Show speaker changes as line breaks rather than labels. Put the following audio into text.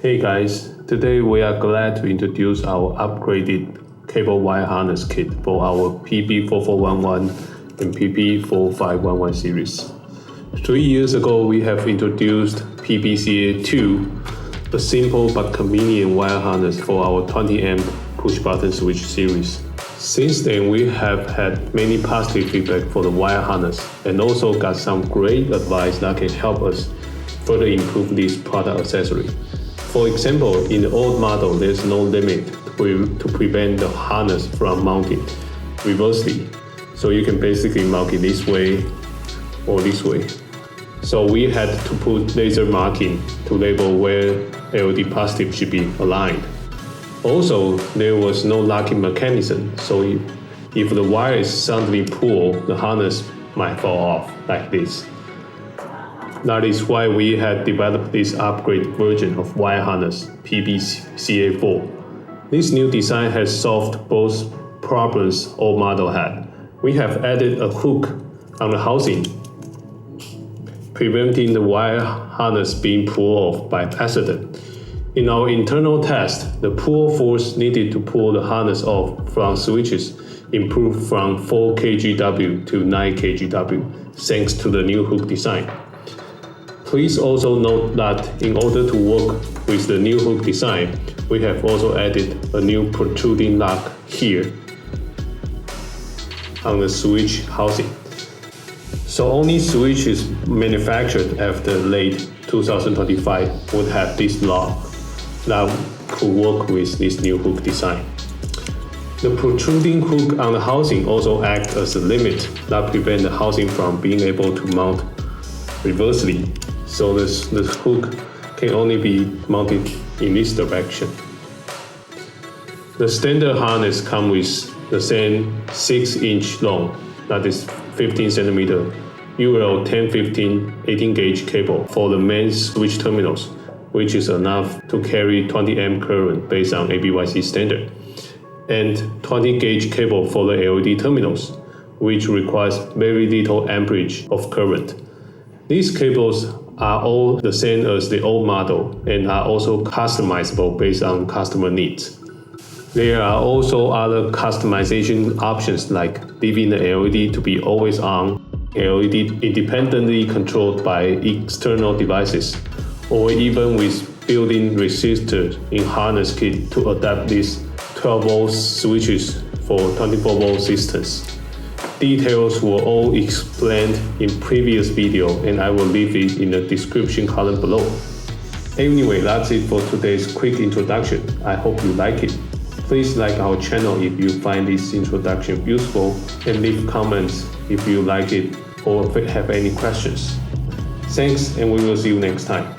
Hey guys, today we are glad to introduce our upgraded cable wire harness kit for our PP4411 and PP4511 series. 3 years ago, we have introduced PPCA2, a simple but convenient wire harness for our 20-amp push-button switch series. Since then, we have had many positive feedback for the wire harness and also got some great advice that can help us further improve this product accessory. For example, in the old model, there's no limit to prevent the harness from mounting reversely. So you can basically mount it this way or this way. So we had to put laser marking to label where LED positive should be aligned. Also, there was no locking mechanism, so if the wire is suddenly pulled, the harness might fall off like this. That is why we had developed this upgrade version of wire harness, PPCA4. This new design has solved both problems old model had. We have added a hook on the housing, preventing the wire harness being pulled off by accident. In our internal test, the pull force needed to pull the harness off from switches improved from 4 kgW to 9 kgW, thanks to the new hook design. Please also note that in order to work with the new hook design, we have also added a new protruding lock here on the switch housing. So only switches manufactured after late 2025 would have this lock that could work with this new hook design. The protruding hook on the housing also acts as a limit that prevents the housing from being able to mount reversely. So the hook can only be mounted in this direction. The standard harness comes with the same 6-inch long, that is 15 centimeter, UL 1015 18 gauge cable for the main switch terminals, which is enough to carry 20 amp current based on ABYC standard, and 20 gauge cable for the LED terminals, which requires very little amperage of current. These cables are all the same as the old model and are also customizable based on customer needs. There are also other customization options like leaving the LED to be always on, LED independently controlled by external devices, or even with built-in resistors in harness kit to adapt these 12-volt switches for 24-volt systems. Details were all explained in previous video, and I will leave it in the description column below. Anyway, that's it for today's quick introduction. I hope you like it. Please like our channel if you find this introduction useful, and leave comments if you like it or have any questions. Thanks, and we will see you next time.